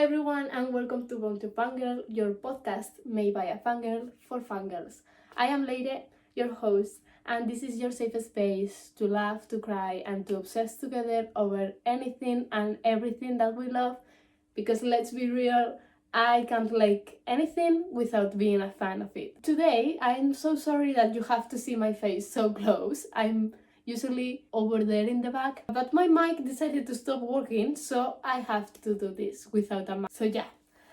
everyone, and welcome to Fangirl, your podcast made by a fangirl for fangirls. I am Leire, your host, and this is your safe space to laugh, to cry, and to obsess together over anything and everything that we love. Because let's be real, I can't like anything without being a fan of it. Today, I'm so sorry that you have to see my face so close. I'm usually over there in the back, but my mic decided to stop working, so I have to do this without a mic. So yeah,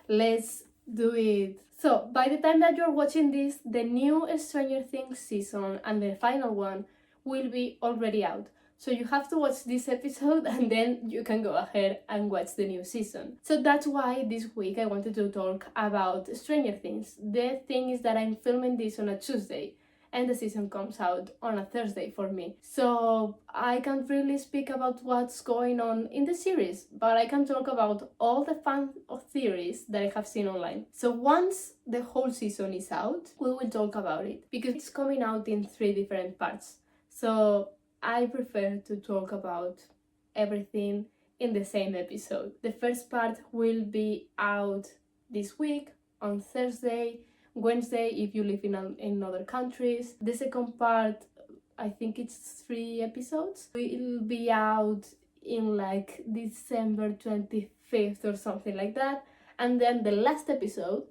let's do it. So by the time that you're watching this, the new Stranger Things season and the final one will be already out. So you have to watch this episode and then you can go ahead and watch the new season. So that's why this week I wanted to talk about Stranger Things. The thing is that I'm filming this on a Tuesday, and the season comes out on a Thursday for me. So I can't really speak about what's going on in the series, but I can talk about all the fan theories that I have seen online. So once the whole season is out, we will talk about it, because it's coming out in 3 different parts. So I prefer to talk about everything in the same episode. The first part will be out this week on Thursday, Wednesday if you live in other countries. The second part, I think it's 3 episodes, will be out in like December 25th or something like that, and then the last episode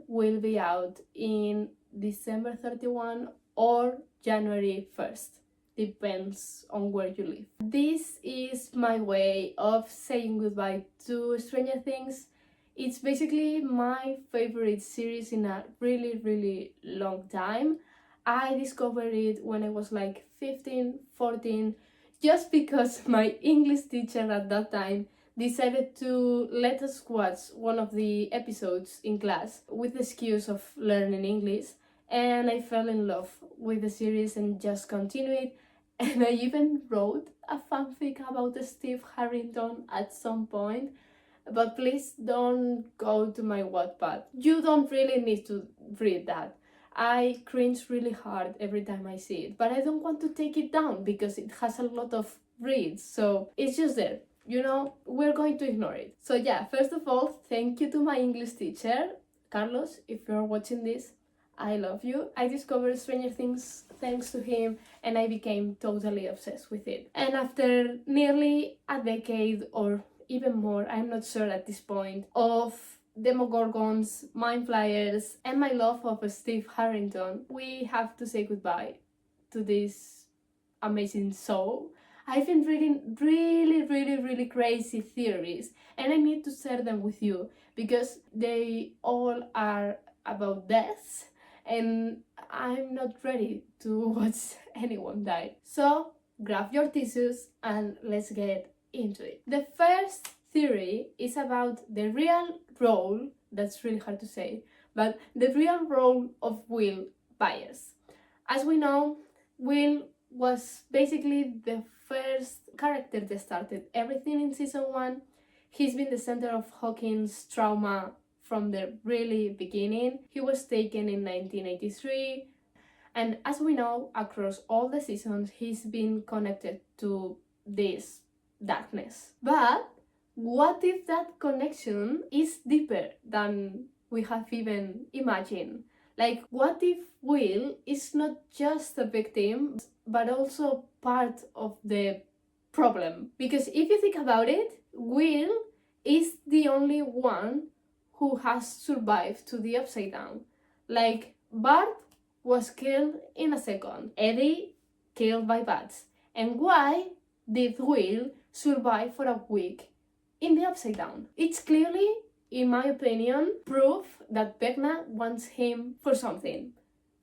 will be out in December 31 or January 1st. Depends on where you live. This is my way of saying goodbye to Stranger Things. It's basically my favorite series in a really long time. I discovered it when I was like 15, 14, just because my English teacher at that time decided to let us watch one of the episodes in class with the excuse of learning English, and I fell in love with the series and just continued. And I even wrote a fanfic about Steve Harrington at some point. But please don't go to my Wattpad. You don't really need to read that. I cringe really hard every time I see it, but I don't want to take it down because it has a lot of reads, so it's just there. We're going to ignore it. So yeah, first of all, thank you to my English teacher, Carlos. If you're watching this, I love you. I discovered Stranger Things thanks to him, and I became totally obsessed with it. And after nearly a decade or even more, I'm not sure at this point, of Demogorgons, Mind Flyers, and my love of Steve Harrington, we have to say goodbye to this amazing soul. I've been reading really crazy theories, and I need to share them with you because they all are about death, and I'm not ready to watch anyone die. So grab your tissues and let's get into it. The first theory is about the real role, that's really hard to say, but the real role of Will Byers. As we know, Will was basically the first character that started everything in season 1. He's been the center of Hawkins' trauma from the really beginning. He was taken in 1983, and as we know, across all the seasons, he's been connected to this darkness. But what if that connection is deeper than we have even imagined? Like, what if Will is not just a victim, but also part of the problem? Because if you think about it, Will is the only one who has survived to the Upside Down. Like, Bart was killed in a second, Eddie killed by bats, and why did Will survive for a week in the Upside Down? It's clearly, in my opinion, proof that Vecna wants him for something.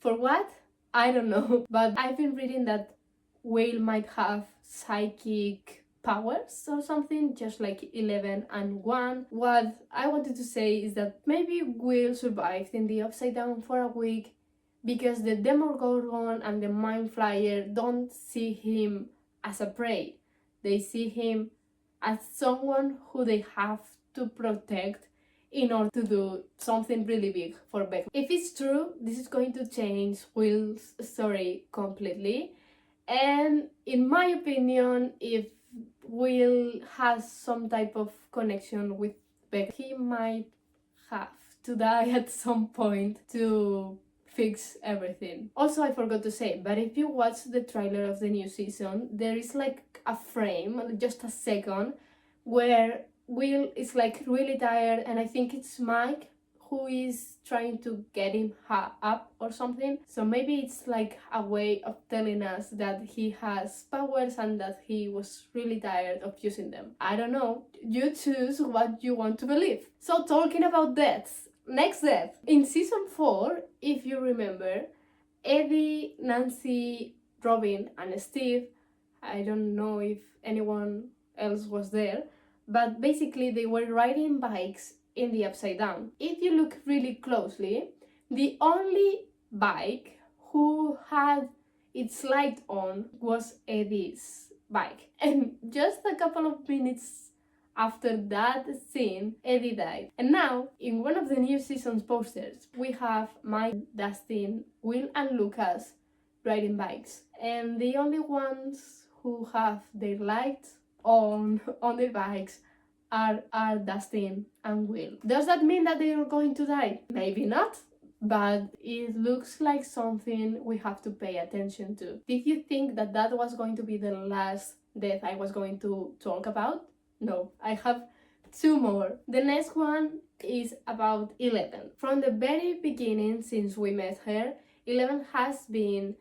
For what? I don't know. But I've been reading that Will might have psychic powers or something, just like 11 and 1. What I wanted to say is that maybe Will survived in the Upside Down for a week because the Demogorgon and the Mind Flyer don't see him as a prey. They see him as someone who they have to protect in order to do something really big for Beck. If it's true, this is going to change Will's story completely. And in my opinion, if Will has some type of connection with Vecna. He might have to die at some point to fix everything. Also, I forgot to say, but if you watch the trailer of the new season, there is like a frame, just a second, where Will is like really tired, and I think it's Mike who is trying to get him up or something. So maybe it's like a way of telling us that he has powers and that he was really tired of using them. I don't know. You choose what you want to believe. So talking about deaths, next death. In season 4, if you remember, Eddie, Nancy, Robin and Steve, I don't know if anyone else was there, but basically they were riding bikes in the Upside Down. If you look really closely, the only bike who had its light on was Eddie's bike. And just a couple of minutes after that scene, Eddie died. And now, in one of the new season's posters, we have Mike, Dustin, Will and Lucas riding bikes. And the only ones who have their lights on their bikes are Dustin and Will. Does that mean that they are going to die? Maybe not, but it looks like something we have to pay attention to. Did you think that that was going to be the last death I was going to talk about? No, I have 2 more. The next one is about 11. From the very beginning, since we met her, 11 has been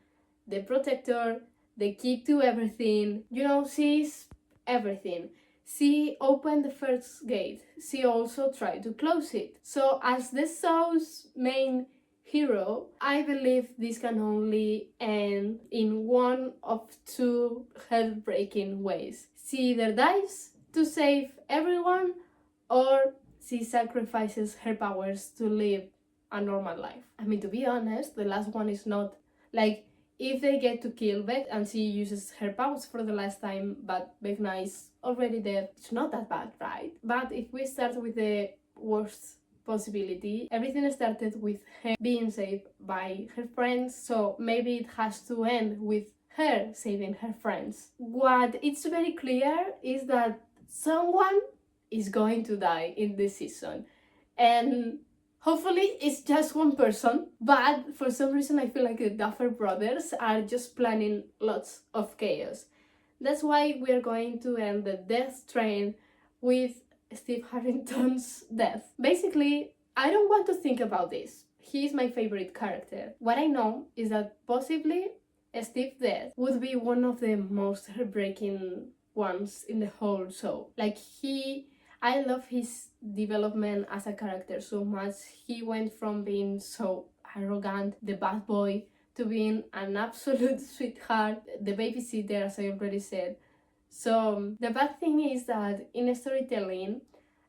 the protector, the key to everything. You know, she's everything. She opened the first gate. She also tried to close it. So as the show's main hero, I believe this can only end in one of 2 heartbreaking ways. She either dies to save everyone, or she sacrifices her powers to live a normal life. I mean, to be honest, the last one is not like, if they get to kill Vecna and she uses her powers for the last time, but Vecna is already dead, it's not that bad, right? But if we start with the worst possibility, everything started with her being saved by her friends, so maybe it has to end with her saving her friends. What it's very clear is that someone is going to die in this season, and hopefully it's just one person, but for some reason I feel like the Duffer brothers are just planning lots of chaos. That's why we're going to end the death train with Steve Harrington's death. Basically, I don't want to think about this. He's my favorite character. What I know is that possibly Steve's death would be one of the most heartbreaking ones in the whole show. Like, I love his development as a character so much. He went from being so arrogant, the bad boy, to being an absolute sweetheart, the babysitter, as I already said. So the bad thing is that in storytelling,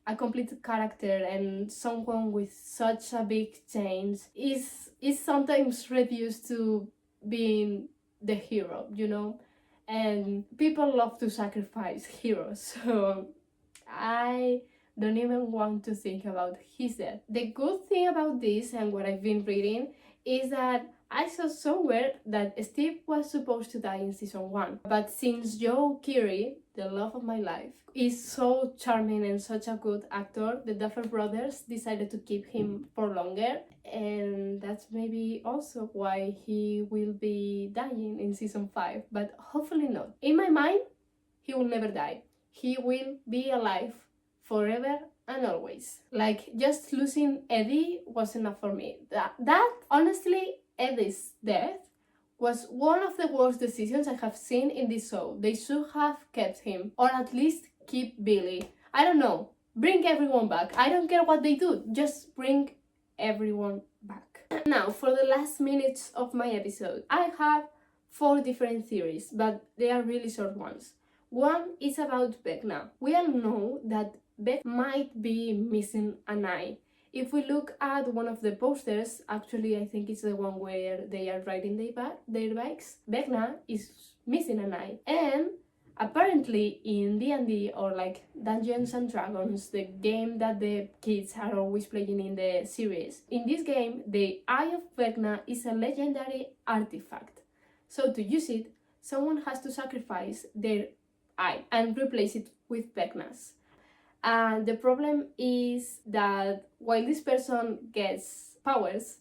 a complete character and someone with such a big change is sometimes reduced to being the hero, you know? And people love to sacrifice heroes, so I don't even want to think about his death. The good thing about this and what I've been reading is that I saw somewhere that Steve was supposed to die in season 1, but since Joe Keery, the love of my life, is so charming and such a good actor, the Duffer brothers decided to keep him for longer, and that's maybe also why he will be dying in season 5, but hopefully not. In my mind, he will never die. He will be alive forever and always. Like, just losing Eddie was enough for me. That honestly, Eddie's death was one of the worst decisions I have seen in this show. They should have kept him, or at least keep Billy. I don't know. Bring everyone back. I don't care what they do. Just bring everyone back. Now, for the last minutes of my episode, I have 4 different theories, but they are really short ones. One is about Vecna. We all know that Vecna might be missing an eye. If we look at one of the posters, actually I think it's the one where they are riding their bikes, Vecna is missing an eye. And apparently in D&D, or like Dungeons and Dragons, the game that the kids are always playing in the series, in this game the Eye of Vecna is a legendary artifact. So to use it, someone has to sacrifice their eye and replace it with Vecna's. And the problem is that while this person gets powers,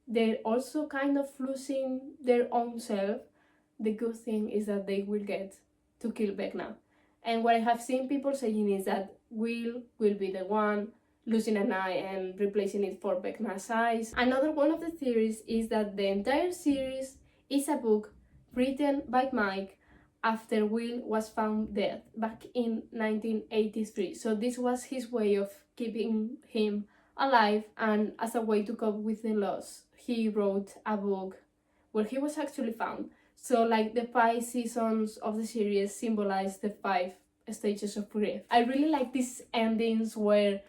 they're also kind of losing their own self. The good thing is that they will get to kill Vecna. And what I have seen people saying is that will be the one losing an eye and replacing it for Vecna's eyes. Another one of the theories is that the entire series is a book written by Mike after Will was found dead back in 1983. So this was his way of keeping him alive, and as a way to cope with the loss, he wrote a book where he was actually found. So like the 5 seasons of the series symbolize the 5 stages of grief. I really like these endings where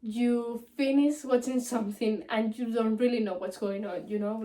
you finish watching something and you don't really know what's going on, you know,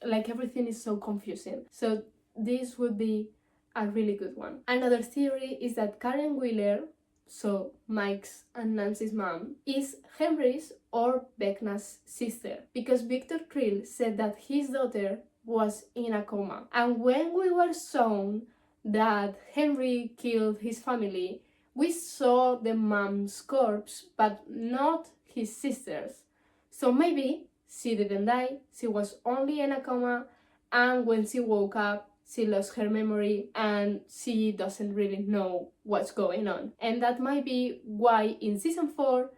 like everything is so confusing. So this would be a really good one. Another theory is that Karen Wheeler, so Mike's and Nancy's mom, is Henry's or Vecna's sister, because Victor Creel said that his daughter was in a coma. And when we were shown that Henry killed his family, we saw the mom's corpse, but not his sister's. So maybe she didn't die, she was only in a coma, and when she woke up, she lost her memory and she doesn't really know what's going on. And that might be why in season 4,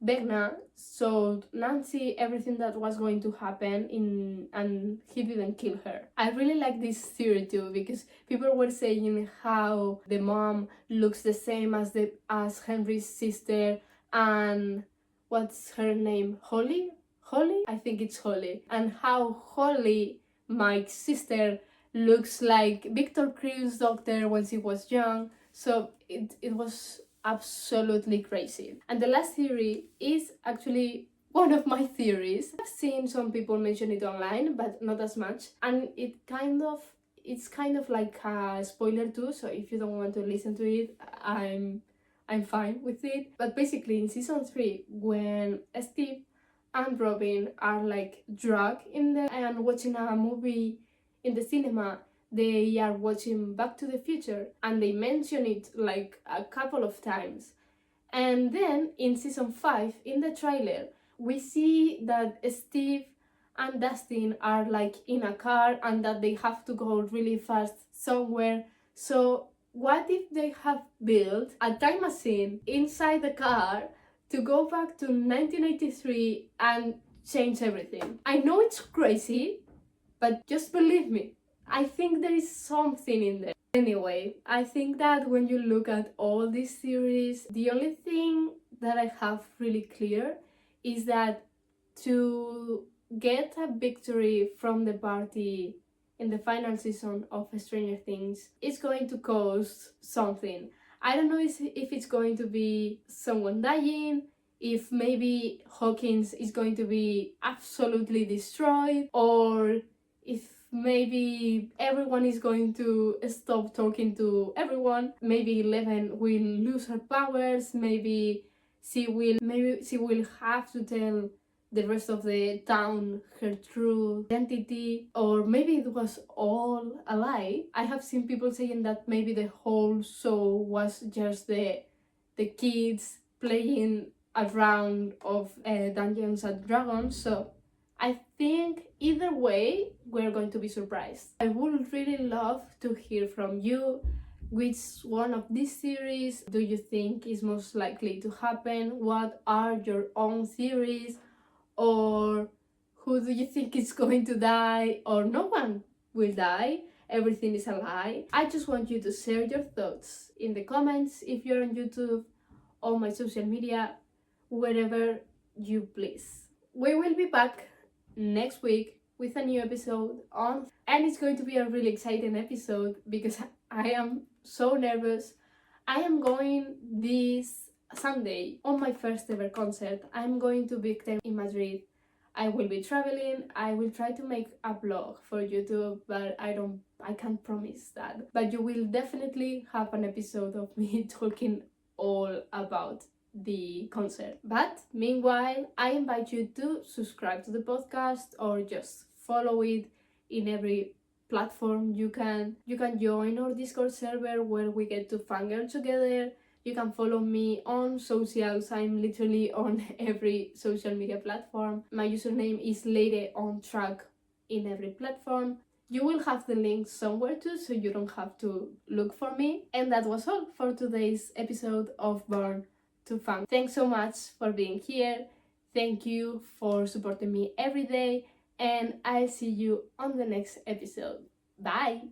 Vecna told Nancy everything that was going to happen and he didn't kill her. I really like this theory too, because people were saying how the mom looks the same as Henry's sister, and what's her name? Holly? I think it's Holly. And how Holly, Mike's sister, looks like Victor Creel's doctor when she was young. So it was absolutely crazy. And the last theory is actually one of my theories. I've seen some people mention it online, but not as much, and it's kind of like a spoiler too, so if you don't want to listen to it, I'm fine with it. But basically in season 3, when Steve and Robin are like drunk and watching a movie in the cinema, they are watching Back to the Future and they mention it like a couple of times. And then in season 5, in the trailer, we see that Steve and Dustin are like in a car and that they have to go really fast somewhere. So what if they have built a time machine inside the car to go back to 1983 and change everything? I know it's crazy, but just believe me, I think there is something in there. Anyway, I think that when you look at all these theories, the only thing that I have really clear is that to get a victory from the party in the final season of Stranger Things is going to cost something. I don't know if it's going to be someone dying, if maybe Hawkins is going to be absolutely destroyed, or if maybe everyone is going to stop talking to everyone. Maybe Eleven will lose her powers, maybe she will have to tell the rest of the town her true identity, or maybe it was all a lie. I have seen people saying that maybe the whole show was just the kids playing a round of Dungeons and Dragons. So I think either way we're going to be surprised. I would really love to hear from you. Which one of these theories do you think is most likely to happen? What are your own theories? Or who do you think is going to die? Or no one will die? Everything is a lie? I just want you to share your thoughts in the comments if you're on YouTube, on my social media, wherever you please. We will be back next week with a new episode and it's going to be a really exciting episode because I am so nervous. I am going this Sunday on my first ever concert. I'm going to Vecna in Madrid. I will be traveling. I will try to make a vlog for YouTube, but I can't promise that. But you will definitely have an episode of me talking all about the concert. But meanwhile, I invite you to subscribe to the podcast or just follow it in every platform you can join our Discord server where we get to fangirl together, You can follow me on socials. I'm literally on every social media platform. My username is Lady on Track in every platform. You will have the link somewhere too, so you don't have to look for me. And that was all for today's episode of Born to Fang. Thanks so much for being here. Thank you for supporting me every day, and I'll see you on the next episode. Bye!